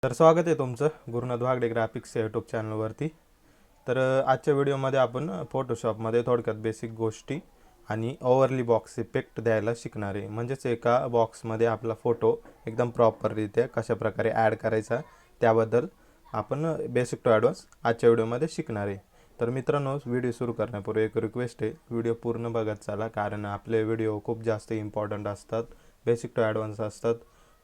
तर स्वागत आहे तुमचं गुरुनाथ वागडे ग्राफिक्स या यूट्यूब चॅनलवरती। तर आजच्या व्हिडिओमध्ये आपण फोटोशॉपमध्ये थोडक्यात बेसिक गोष्टी आणि ओव्हरली बॉक्स इफेक्ट द्यायला शिकणार आहे। म्हणजेच एका बॉक्समध्ये आपला फोटो एकदम प्रॉपररित्या कशा प्रकारे ॲड करायचा त्याबद्दल आपण बेसिक टू ॲडव्हान्स आजच्या व्हिडिओमध्ये शिकणार आहे। तर मित्रांनो, व्हिडिओ सुरू करण्यापूर्वी एक रिक्वेस्ट आहे, व्हिडिओ पूर्ण बघत चला, कारण आपले व्हिडिओ खूप जास्त इम्पॉर्टंट असतात, बेसिक टू ॲडव्हान्स असतात,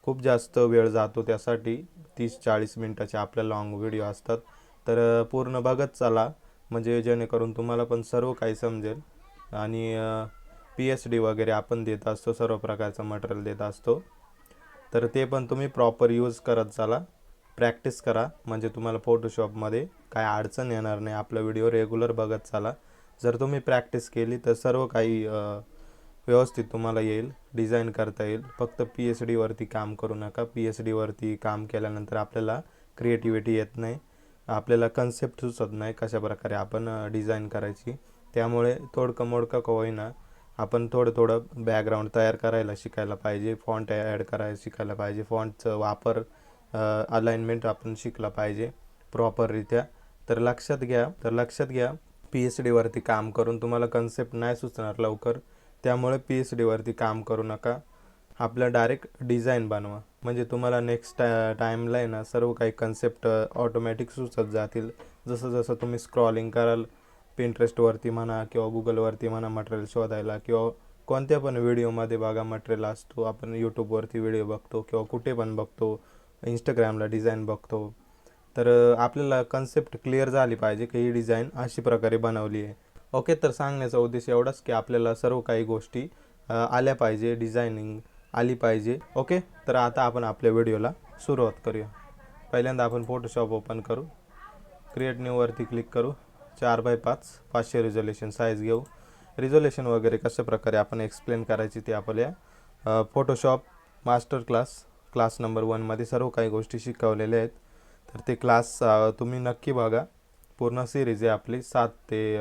खूप जास्त वेळ जातो त्यासाठी। 30-40 मिनिटाचे आपल्या लॉंग व्हिडिओ असतात। तर पूर्ण बघत चला, म्हणजे जेणेकरून तुम्हाला पण सर्व काही समजेल। आणि PSD वगैरे आपण देत असतो, सर्व प्रकारचं मटेरियल देत असतो, तर ते पण तुम्ही प्रॉपर यूज करत चला, प्रॅक्टिस करा, म्हणजे तुम्हाला फोटोशॉपमध्ये काय अडचण येणार नाही। आपला व्हिडिओ रेग्युलर बघत चला, जर तुम्ही प्रॅक्टिस केली तर सर्व काही व्यवस्थित तुम्हाला येईल, डिझाईन करता येईल। फक्त PSD वरती काम करू नका। PSD वरती काम केल्यानंतर आपल्याला क्रिएटिव्हिटी येत नाही, आपल्याला कन्सेप्ट सुचत नाही कशा प्रकारे आपण डिझाईन करायची। त्यामुळे थोडकं मोडकं का होईना आपण थोडं बॅकग्राऊंड तयार करायला शिकायला पाहिजे, फॉन्ट ॲड करायला शिकायला पाहिजे, फॉन्टचं वापर, अलाइनमेंट आपण शिकला पाहिजे प्रॉपररित्या। तर लक्षात घ्या PSD वरती काम करून तुम्हाला कन्सेप्ट नाही सुचणार लवकर, त्यामुळे PSD वरती काम करू नका। आपलं डायरेक्ट डिझाईन बनवा, म्हणजे तुम्हाला नेक्स्ट टाईमला आहे ना सर्व काही कन्सेप्ट ऑटोमॅटिक सुचत जातील। जसं तुम्ही स्क्रॉलिंग कराल पिंटरेस्टवरती म्हणा किंवा गुगलवरती म्हणा मटेरियल शोधायला, किंवा कोणत्या पण व्हिडिओमध्ये बघा मटेरियल असतो, आपण यूट्यूबवरती व्हिडिओ बघतो किंवा कुठे पण बघतो, इंस्टाग्रामला डिझाईन बघतो, तर आपल्याला कन्सेप्ट क्लिअर झाली पाहिजे की ही डिझाईन अशी प्रकारे बनवली आहे। ओके, तर सांगण्याचा उद्देश एवढाच की आपल्याला सर्व काही गोष्टी आल्या पाहिजे, डिझायनिंग आली पाहिजे। ओके, तर आता आपण आपल्या व्हिडिओला सुरुवात करूया। पहिल्यांदा आपण फोटोशॉप ओपन करू, क्रिएट न्यूवरती क्लिक करू, 4x5 500 रिझोल्यूशन साईज घेऊ। रिझोल्यूशन वगैरे कशा प्रकारे आपण एक्सप्लेन करायची ते आपल्या फोटोशॉप मास्टर क्लास नंबर 1मध्ये सर्व काही गोष्टी शिकवलेल्या आहेत। तर ते क्लास तुम्ही नक्की बघा, पूर्ण सिरीज आहे आपली, 7 ते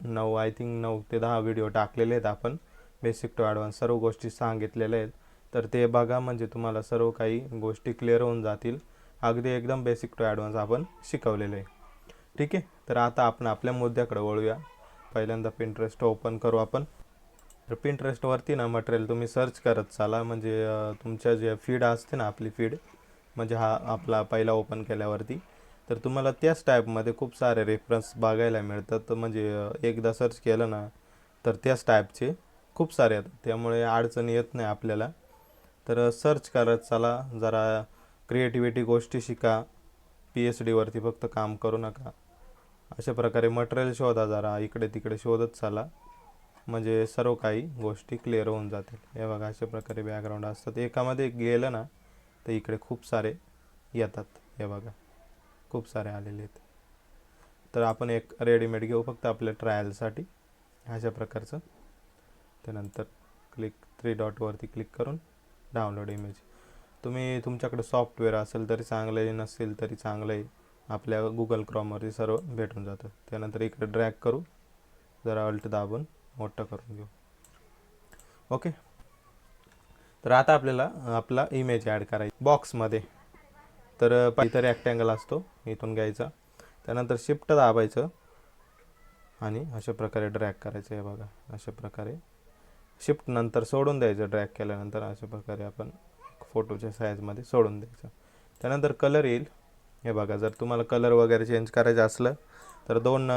9 आय थिंक 9 ते 10 व्हिडिओ टाकलेले आहेत आपण, बेसिक टू ॲडव्हान्स सर्व गोष्टी सांगितलेल्या आहेत। तर ते बघा, म्हणजे तुम्हाला सर्व काही गोष्टी क्लिअर होऊन जातील, अगदी एकदम बेसिक टू ॲडव्हान्स आपण शिकवलेलं आहे। ठीक आहे, तर आता आपण आपल्या मुद्द्याकडे वळूया। पहिल्यांदा पिंटरेस्ट ओपन करू आपण। तर पिंटरेस्टवरती ना मटेरियल तुम्ही सर्च करत चाला, म्हणजे तुमच्या जे फीड असते ना, आपली फीड म्हणजे हा आपला पहिला ओपन केल्यावरती, तर तुम्हाला त्याच टाईपमध्ये खूप सारे रेफरन्स बघायला मिळतात। म्हणजे एकदा सर्च केलं ना तर त्याच टाईपचे खूप सारे आहेत, त्यामुळे अडचण येत नाही आपल्याला। तर सर्च करत चला, जरा क्रिएटिव्हिटी गोष्टी शिका, PSD वरती फक्त काम करू नका। अशा प्रकारे मटेरियल शोधा, जरा इकडे तिकडे शोधत चला, म्हणजे सर्व काही गोष्टी क्लिअर होऊन जातील। हे बघा, अशा प्रकारे बॅकग्राऊंड असतात, एकामध्ये गेलं ना तर इकडे खूप सारे येतात, हे बघा खूप सारे आलेले आहेत। तर आपण एक रेडीमेड घेऊ फक्त आपल्या ट्रायलसाठी, अशा प्रकारचं। त्यानंतर क्लिक 3 डॉटवरती क्लिक करून डाउनलोड इमेज। तुमच्याकडे सॉफ्टवेअर असेल तरी चांगलं आहे, नसेल तरी चांगलं आहे, आपल्या गुगल क्रोमवरती सर्व भेटून जातं। त्यानंतर इकडे ड्रॅग करू, जरा अल्ट दाबून मोठं करून घेऊ। ओके, तर आता आपल्याला आपला इमेज ॲड करायची बॉक्समध्ये। तर इथं रेक्टँगल असतो, इथून घ्यायचा, त्यानंतर शिफ्ट दाबायचं आणि अशा प्रकारे ड्रॅग करायचं। हे बघा, अशा प्रकारे शिफ्ट नंतर सोडून द्यायचं, ड्रॅग केल्यानंतर अशा प्रकारे आपण फोटोच्या साईजमध्ये सोडून द्यायचं। त्यानंतर कलर येईल, हे बघा, जर तुम्हाला कलर वगैरे चेंज करायचं असलं तर 2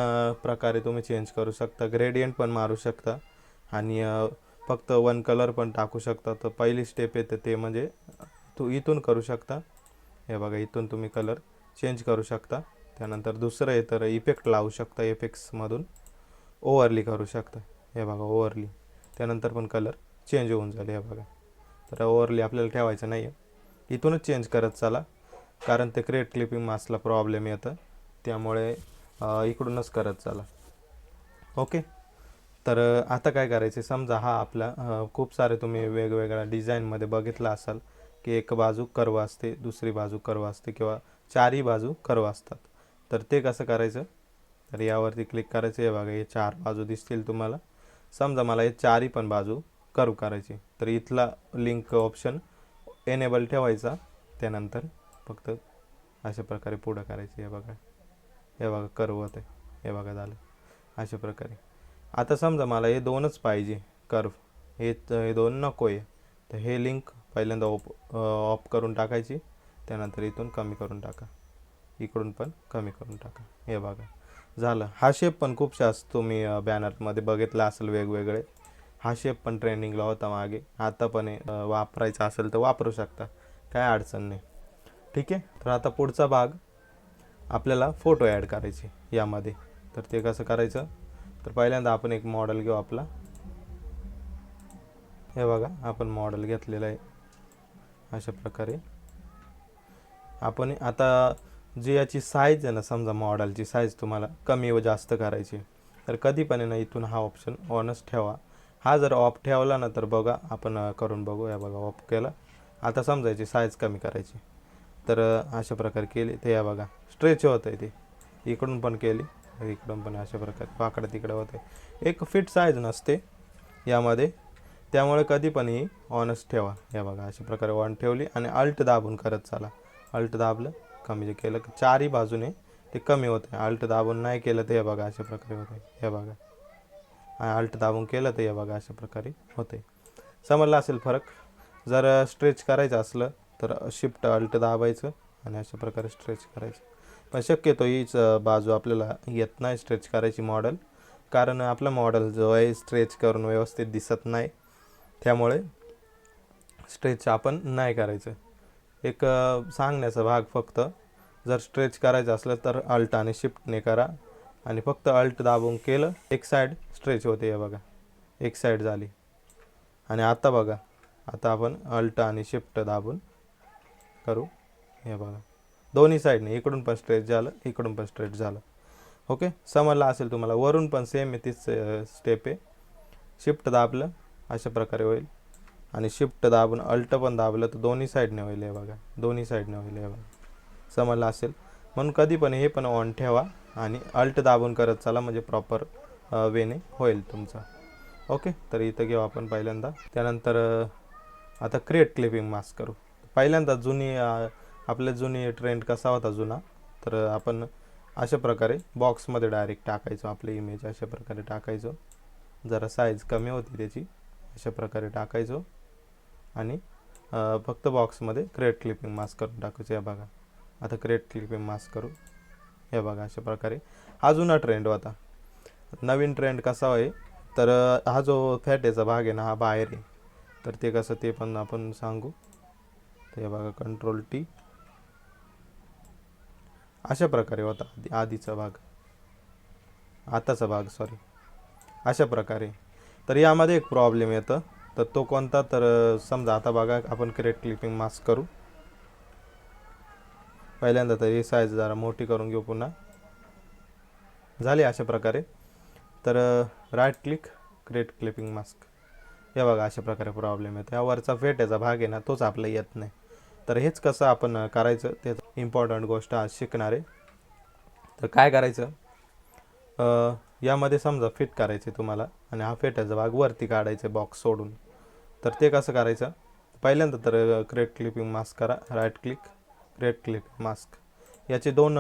प्रकारे तुम्ही चेंज करू शकता, ग्रेडियंट पण मारू शकता आणि फक्त 1 कलर पण टाकू शकता। तर पहिली स्टेप येते ते म्हणजे इथून करू शकता, हे बघा, इथून तुम्ही कलर चेंज करू शकता। त्यानंतर दुसरं आहे तर इफेक्ट लावू शकता, इफेक्ट्समधून ओव्हरली करू शकता, हे बघा ओव्हरली, त्यानंतर पण कलर चेंज होऊन जाईल। हे बघा, तर ओव्हरली आपल्याला ठेवायचं नाही आहे, इथूनच चेंज करत चला, कारण ते क्रिएट क्लिपिंग मास्कला प्रॉब्लेम येतं, त्यामुळे इकडूनच करत चला। ओके, तर आता काय करायचे, समजा हा आपला खूप सारे तुम्ही वेगवेगळ्या डिझाईनमध्ये बघितला असाल की एक बाजू कर्व असते, दुसरी बाजू कर्व असते, किंवा चारही बाजू कर्व असतात। तर ते कसं करायचं, तर यावरती क्लिक करायचं। हे बघा, हे 4 बाजू दिसतील तुम्हाला। समजा मला हे 4ही पण बाजू कर्व करायची, तर इथला लिंक ऑप्शन एनेबल ठेवायचा, त्यानंतर फक्त अशा प्रकारे पुढं करायचं. हे बघा, हे बघा कर्व होतं आहे. हे बघा झालं अशा प्रकारे. आता समजा मला हे दोनच पाहिजे कर्व, हे दोन नको आहे, तर हे लिंक पहिल्यांदा ऑफ करून टाकायची. त्यानंतर इथून कमी करून टाका, इकडून पण कमी करून टाका. हे बघा झालं. हा शेप पण खूपशा असतो, तुम्ही बॅनरमध्ये बघितला असेल वेगवेगळे. हा शेप पण ट्रेंडिंगला होता मागे, आता पण वापरायचा असेल तर वापरू शकता, काय अडचण नाही. ठीक आहे. तर आता पुढचा भाग आपल्याला फोटो ॲड करायचे यामध्ये. तर ते कसं करायचं, तर पहिल्यांदा आपण एक मॉडेल घेऊ आपला. हे बघा आपण मॉडेल घेतलेलं आहे. अशा प्रकारे आपण आता जी याची साईज आहे ना, समजा मॉडेलची साईज तुम्हाला कमी व जास्त करायची, तर कधी पण ना इथून हा ऑप्शन ऑनच ठेवा. हा जर ऑफ ठेवला ना, तर बघा आपण करून बघू. या बघा ऑफ केला. आता समजायची साईज कमी करायची, तर अशा प्रकारे केली तर या बघा स्ट्रेच होत आहे. ते इकडून पण केली, इकडून पण अशा प्रकारे वाकडं तिकडं होतं आहे. एक फिट साईज नसते यामध्ये, त्यामुळे कधी पण ही ऑनच ठेवा. या बघा अशा प्रकारे ऑन ठेवली आणि अल्ट दाबून करत चला. अल्ट दाबलं, कमी जे केलं चारही बाजूने ते कमी होते. अल्ट दाबून नाही केलं तर हे बघा अशा प्रकारे होते. हे बघा अल्ट दाबून केलं तर हे बघा अशा प्रकारे होते. समजलं असेल फरक. जर स्ट्रेच करायचं असलं तर शिफ्ट अल्ट दाबायचं आणि अशा प्रकारे स्ट्रेच करायचं. पण शक्यतो हीच बाजू आपल्याला येत नाही स्ट्रेच करायची मॉडेल, कारण आपला मॉडेल जो आहे स्ट्रेच करून व्यवस्थित दिसत नाही, त्यामुळे स्ट्रेच आपण नाही करायचं. एक सांगण्याचा भाग फक्त, जर स्ट्रेच करायचं असलं तर अल्ट आणि शिफ्टने करा आणि फक्त अल्ट दाबून केलं एक साईड स्ट्रेच होते. हे बघा एक साईड झाली. आणि आता बघा, आता आपण अल्ट आणि शिफ्ट दाबून करू. हे बघा दोन्ही साईडने, इकडून पण स्ट्रेच झालं, इकडून पण स्ट्रेच झालं. ओके, समजलं असेल तुम्हाला. वरून पण सेम आहे, तीच स्टेप आहे. शिफ्ट दाबलं अशा प्रकारे होईल आणि शिफ्ट दाबून अल्ट पण दाबलं तर दोन्ही साईडने होईल. हे बघा दोन्ही साईडने होईल. हे बघा समजलं असेल. म्हणून कधी पण हे पण ऑन ठेवा आणि अल्ट दाबून करत चला, म्हणजे प्रॉपर वेने होईल तुमचा. ओके, तर इथं घेऊ आपण पहिल्यांदा. त्यानंतर आता क्रिएट क्लिपिंग मास्क करू. पहिल्यांदा आपल्या जुनी ट्रेंड कसा होता जुना, तर आपण अशा प्रकारे बॉक्समध्ये डायरेक्ट टाकायचो आपले इमेज. अशा प्रकारे टाकायचो, जरा साईज कमी होती त्याची. अशा प्रकारे टाकायचो आणि फक्त बॉक्समध्ये क्रिएट क्लिपिंग मास्क करून टाकायचं. हे बघा आता क्रिएट क्लिपिंग मास्क करू. हे बघा अशा प्रकारे. हा जुना ट्रेंड होता. नवीन ट्रेंड कसा आहे, तर हा जो फॅटेचा भाग आहे ना, हा बाहेर आहे. तर ते कसं ते पण आपण सांगू. ते बघा कंट्रोल टी, अशा प्रकारे होता आधीचा भाग, आताचा भाग सॉरी, अशा प्रकारे. तर यामध्ये एक प्रॉब्लेम येतं, तर तो कोणता, तर समजा आता बघा आपण क्रिएट क्लिपिंग मास्क करू. पहिल्यांदा तर ही साईज जरा मोठी करून घेऊ पुन्हा. झाली अशा प्रकारे. तर right click create clipping mask. हे बघा अशा प्रकारे प्रॉब्लेम येतो. यावरचा फेट्याचा भाग आहे ना, तोच आपला येत नाही. तर हेच कसं आपण करायचं ते इम्पॉर्टंट गोष्ट आज शिकणार आहे. तर काय करायचं, यामध्ये समजा फिट करायचे तुम्हाला आणि हा फेट्याचा भाग वरती काढायचा बॉक्स सोडून. तर ते कसं करायचं, पहिल्यांदा तर क्रिएट क्लिपिंग मास्क करा. Right click create clipping mask. याचे दोन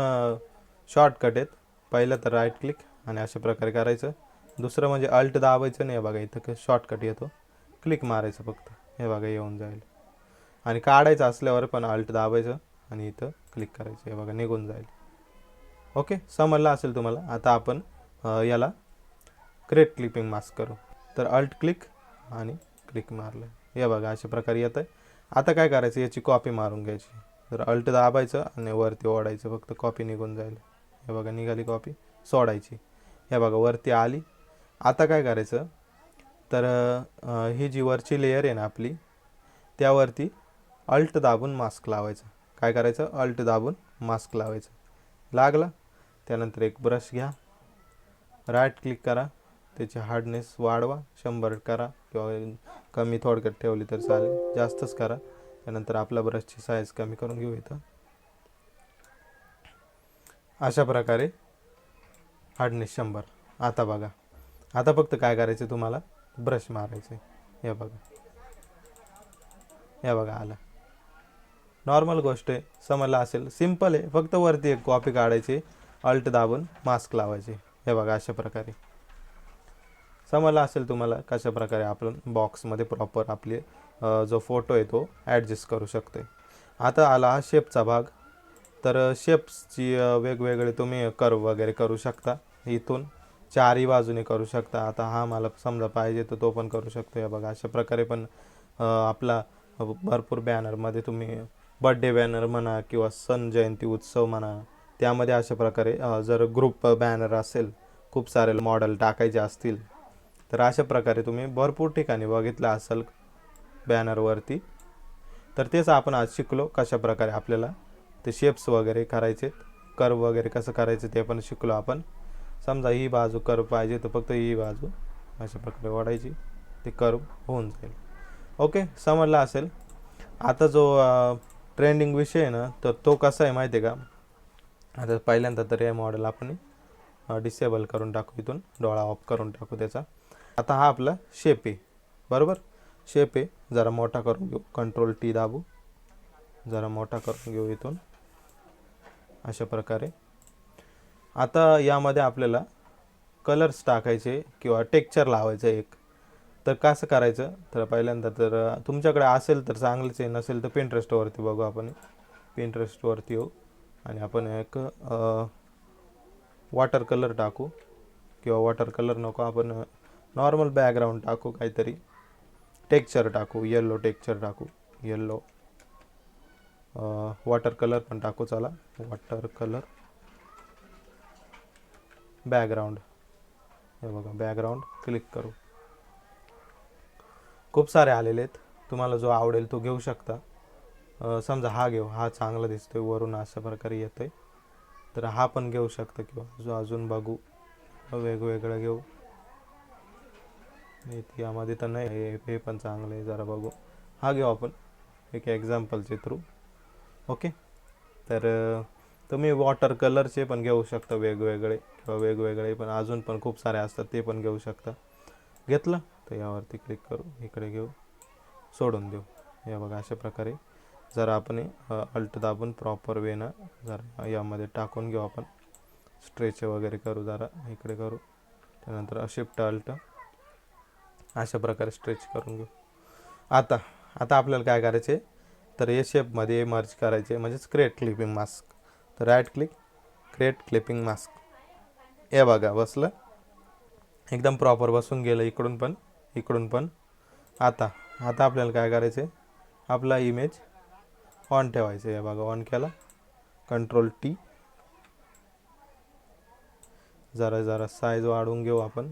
शॉर्टकट आहेत. पहिलं तर राईट क्लिक आणि अशा प्रकारे करायचं. दुसरं म्हणजे अल्ट दाबायचं नाही. बघा इथं शॉर्टकट येतो, क्लिक मारायचं फक्त. हे बघा येऊन जाईल. आणि काढायचं असल्यावर पण अल्ट दाबायचं आणि इथं क्लिक करायचं. हे बघा निघून जाईल. ओके, समजलं असेल तुम्हाला. आता आपण याला क्रिएट क्लिपिंग मास्क करू. तर अल्ट क्लिक आणि क्लिक मारलं. हे बघा अशा प्रकारे येतं आहे. आता काय करायचं, याची कॉपी मारून घ्यायची. तर अल्ट दाबायचं आणि वरती ओढायचं, फक्त कॉपी निघून जाईल. हे बघा निघाली कॉपी, सोडायची. हे बघा वरती आली. आता काय करायचं, तर ही जी वरची लेयर आहे ना आपली, त्यावरती अल्ट दाबून मास्क लावायचं. काय करायचं, अल्ट दाबून मास्क लावायचं. लागला. त्यानंतर एक ब्रश घ्या, राईट क्लिक करा, त्याची हार्डनेस वाढवा, 100 करा किंवा कमी थोडक्यात ठेवली तर चालेल, जास्तच करा. त्यानंतर आपला ब्रशची साईज कमी करून घेऊ इथं. अशा प्रकारे हार्डनेस 100. आता बघा, आता फक्त काय करायचं तुम्हाला, ब्रश मारायचे. हे बघा, हे बघा आलं. नॉर्मल गोष्ट आहे, समजलं असेल. सिंपल आहे, फक्त वरती एक कॉपी काढायची, अल्ट दाबून मास्क लावायचे. हे बघा अशा प्रकारे समजलं असेल तुम्हाला कशा प्रकारे आपण बॉक्समध्ये प्रॉपर आपले जो फोटो आहे तो ॲडजस्ट करू शकतो. आता आला हा शेपचा भाग. तर शेप्सची वेगवेगळे तुम्ही कर्व वगैरे करू शकता. इथून चारही बाजूने करू शकता. आता हा मला समजा पाहिजे तर तो पण करू शकतो. या बघा अशा प्रकारे पण आपला भरपूर बॅनरमध्ये तुम्ही बर्थडे बॅनर म्हणा किंवा सण जयंती उत्सव म्हणा, त्यामध्ये अशा प्रकारे जर ग्रुप बॅनर असेल, खूप सारे मॉडेल टाकायचे असतील, तर अशा प्रकारे तुम्ही भरपूर ठिकाणी बघितलं असेल बॅनरवरती. तर तेच आपण आज शिकलो, कशा प्रकारे आपल्याला ते शेप्स वगैरे करायचे, कर्व वगैरे कसं करायचं ते पण शिकलो आपण. समजा ही बाजू कर्व पाहिजे तर फक्त ही बाजू अशा प्रकारे ओढायची, ते कर्व होऊन जाईल. ओके, समजला असेल. आता जो ट्रेंडिंग विषय आहे ना, तर तो कसा आहे माहिती आहे का. आता पहिल्यांदा तर हे मॉडेल आपण डिसेबल करून टाकू, इथून डोळा ऑफ करून टाकू त्याचा. आता हा आपला शेप आहे, बरोबर. शेप आहे, जरा मोठा करून घेऊ, कंट्रोल टी दाबू, जरा मोठा करून घेऊ इथून अशा प्रकारे. आता यामध्ये आपल्याला कलर्स टाकायचे किंवा टेक्स्चर लावायचं एक. तर कसं करायचं, तर पहिल्यांदा तर तुमच्याकडे असेल तर चांगलंच आहे, नसेल तर पिंटरेस्टवरती बघू आपण. पिंटरेस्टवरती येऊ आणि आपण एक वॉटर कलर टाकू, किंवा वॉटर कलर नको, आपण नॉर्मल बॅकग्राऊंड टाकू, काहीतरी टेक्स्चर टाकू, येल्लो टेक्स्चर टाकू, येल्लो. वॉटर कलर पण टाकू, चला वॉटर कलर बॅकग्राऊंड. हे बघा बॅकग्राऊंड क्लिक करू, खूप सारे आलेले आहेत, तुम्हाला जो आवडेल तो घेऊ शकता. समजा हा घेऊ, हा चांगला दिसतोय, वरून अशा प्रकारे येतोय, तर हा पण घेऊ शकता, किंवा जो अजून बघू वेगवेगळं घेऊ. यामध्ये तर नाही, हे पण चांगलं आहे, जरा बघू, हा घेऊ आपण एक एक्झाम्पलचे थ्रू. ओके, तर तुम्ही वॉटर कलरचे पण घेऊ शकता वेगवेगळे, किंवा वेगवेगळे पण अजून पण खूप सारे असतात, ते पण घेऊ शकता. घेतलं तर यावरती क्लिक करू, इकडे घेऊ, सोडून देऊ. हे बघा अशा प्रकारे जरा आपण अल्ट दाबून प्रॉपर वेनं जरा यामध्ये टाकून घेऊ आपण. स्ट्रेच वगैरे करू, जरा इकडे करू, त्यानंतर शिफ्ट अल्ट अशा प्रकारे स्ट्रेच करून घेऊ. आता आपल्याला काय करायचे, तर हे शेपमध्ये मर्ज करायचे, म्हणजेच क्रिएट क्लिपिंग मास्क. तर right click, create clipping mask. हे बघा बसलं, एकदम प्रॉपर बसून गेलं, इकडून पण इकडून पण. आता आपल्याला काय करायचे, आपला इमेज ऑन ठेवायचं. हे बघा ऑन केला, कंट्रोल टी, जरा साईज वाढवून घेऊ आपण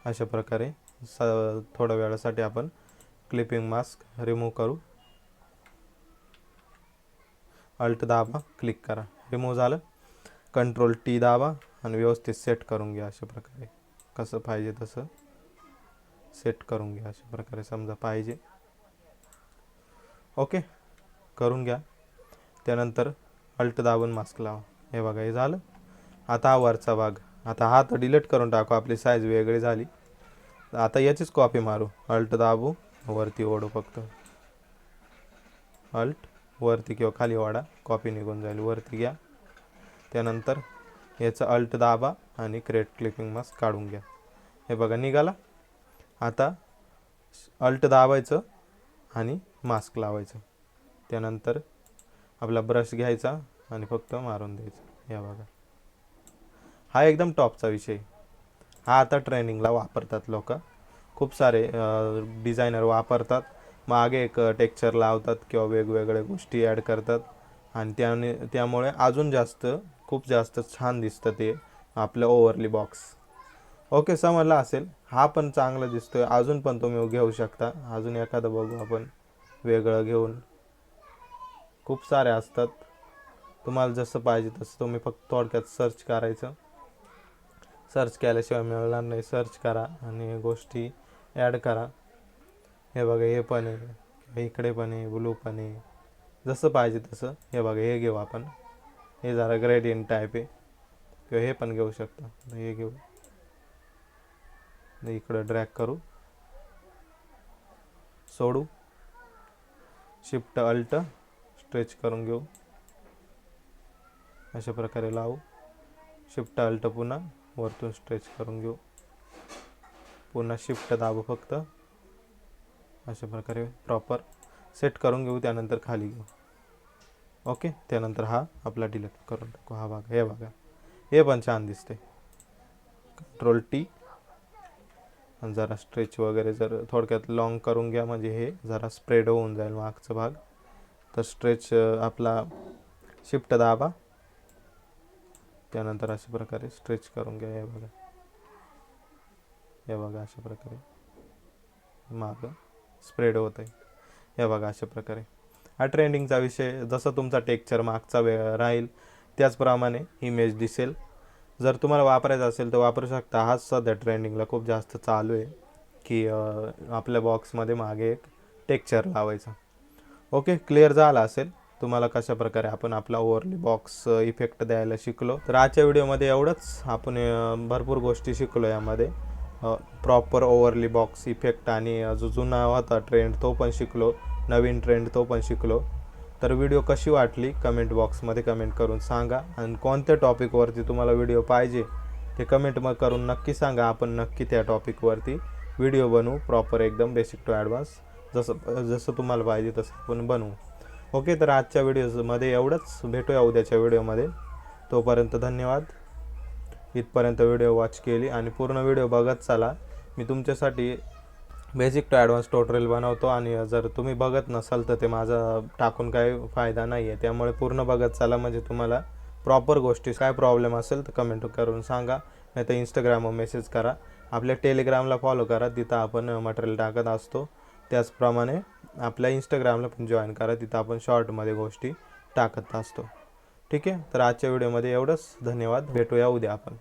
अशा प्रकारे. थोड्या वेळासाठी आपण क्लिपिंग मास्क रिमूव्ह करू, अल्ट दाबा, क्लिक करा, रिमूव्ह झालं. कंट्रोल टी दाबा आणि व्यवस्थित सेट करून घ्या अशा प्रकारे, कसं पाहिजे तसं सेट करून घ्या अशा प्रकारे, समजा पाहिजे. ओके, करून घ्या. त्यानंतर अल्ट दाबून मास्क लावा. हे बघा हे झालं. आता हा वरचा भाग, आता हा तर डिलीट करून टाकू, आपली साईज वेगळी झाली. आता याचीच कॉपी मारू, अल्ट दाबू, वरती ओढू, फक्त अल्ट वरती किंवा खाली ओढा, कॉपी निघून जाईल. वरती घ्या, त्यानंतर याचं अल्ट दाबा आणि क्रिएट क्लिपिंग मास्क काढून घ्या. हे बघा निघाला. आता अल्ट दाबायचं आणि मास्क लावायचं, त्यानंतर आपला ब्रश घ्यायचा आणि फक्त मारून द्यायचं. या बघा, हा एकदम टॉपचा विषय. हा आता ट्रेनिंगला वापरतात लोक, खूप सारे डिझायनर वापरतात. मागे एक टेक्स्चर लावतात किंवा वेगवेगळ्या गोष्टी ॲड करतात, आणि त्यामुळे अजून खूप जास्त छान दिसतं ते आपलं ओव्हरली बॉक्स. ओके, समजलं असेल. हा पण चांगला दिसतोय, अजून पण तुम्ही घेऊ शकता. अजून एखादं बघू आपण वेगळं घेऊन, खूप सारे असतात, तुम्हाला जसं पाहिजे तसं तुम्ही फक्त थोडक्यात सर्च करायचं. सर्च केल्याशिवाय मिळणार नाही, सर्च करा आणि गोष्टी ॲड करा. हे बघा हे पण आहे, इकडे पण आहे, ब्लू पण आहे, जसं पाहिजे तसं. हे बघा हे घेऊ आपण, हे जरा ग्रेडियंट टाईप आहे, किंवा हे पण घेऊ शकता. हे घेऊ, इकडं ड्रॅग करू, सोडू, शिफ्ट अल्ट स्ट्रेच करून घेऊ, अशा प्रकारे लावू, शिफ्ट अल्ट पुन्हा वरतून स्ट्रेच करून घेऊ, पुन्हा शिफ्ट दाबू फक्त, अशा प्रकारे प्रॉपर सेट करून घेऊ, त्यानंतर खाली घेऊ. ओके, त्यानंतर हा आपला डिलीट करून टाकू. हा भाग, हे बघा, हे पण छान दिसते. कंट्रोल टी, आणि जरा स्ट्रेच वगैरे जर थोडक्यात लॉंग करून घ्या, म्हणजे हे जरा स्प्रेड होऊन जाईल मागचा भाग. तर स्ट्रेच आपला शिफ्ट दाबा, त्यानंतर अशा प्रकारे स्ट्रेच करून घ्या. हे बघा, हे बघा, अशा प्रकारे मागं स्प्रेड होत आहे. हे बघा, अशा प्रकारे. हा ट्रेंडिंगचा विषय, जसं तुमचा टेक्चर मागचा राहील त्याचप्रमाणे इमेज दिसेल. जर तुम्हाला वापरायचा असेल तर वापरू शकता. हाच सध्या ट्रेंडिंगला खूप जास्त चालू आहे की आपल्या बॉक्समध्ये मागे एक टेक्चर लावायचा. ओके, क्लिअर झाला असेल तुम्हाला कशा प्रकारे आपण आपला ओव्हरली बॉक्स इफेक्ट द्यायला शिकलो. तर आजच्या व्हिडिओमध्ये एवढंच. आपण भरपूर गोष्टी शिकलो यामध्ये. प्रॉपर ओव्हरली बॉक्स इफेक्ट, आणि जो जुना होता ट्रेंड तो पण शिकलो, नवीन ट्रेंड तो पण शिकलो. तर व्हिडिओ कशी वाटली कमेंट बॉक्समध्ये कमेंट करून सांगा, आणि कोणत्या टॉपिकवरती तुम्हाला व्हिडिओ पाहिजे ते कमेंट करून नक्की सांगा. आपण नक्की त्या टॉपिकवरती व्हिडिओ बनवू, प्रॉपर एकदम बेसिक टू ॲडव्हान्स, जसं तुम्हाला पाहिजे तसं आपण बनवू. ओके, तर आजच्या व्हिडिओमध्ये एवढंच. भेटूया उद्याच्या व्हिडिओमध्ये. तोपर्यंत धन्यवाद. इथपर्यंत व्हिडिओ वॉच केली आणि पूर्ण व्हिडिओ बघत चला. मी तुमच्यासाठी बेसिक टू ॲडव्हान्स ट्युटोरियल बनवतो, आणि जर तुम्ही बघत नसाल तर ते माझा टाकून काही फायदा नाही आहे. त्यामुळे पूर्ण बघत चला, म्हणजे तुम्हाला प्रॉपर गोष्टी, काय प्रॉब्लेम असेल तर कमेंट करून सांगा, नाही तर इंस्टाग्रामवर मेसेज करा. आपल्या टेलिग्रामला फॉलो करा, तिथं आपण मटेरियल टाकत असतो. त्याचप्रमाणे आपल्या इंस्टाग्रामला पण जॉईन करा, तिथं आपण शॉर्टमध्ये गोष्टी टाकत असतो. ठीक आहे, तर आजच्या व्हिडिओमध्ये एवढंच. धन्यवाद. भेटूया उद्या आपण.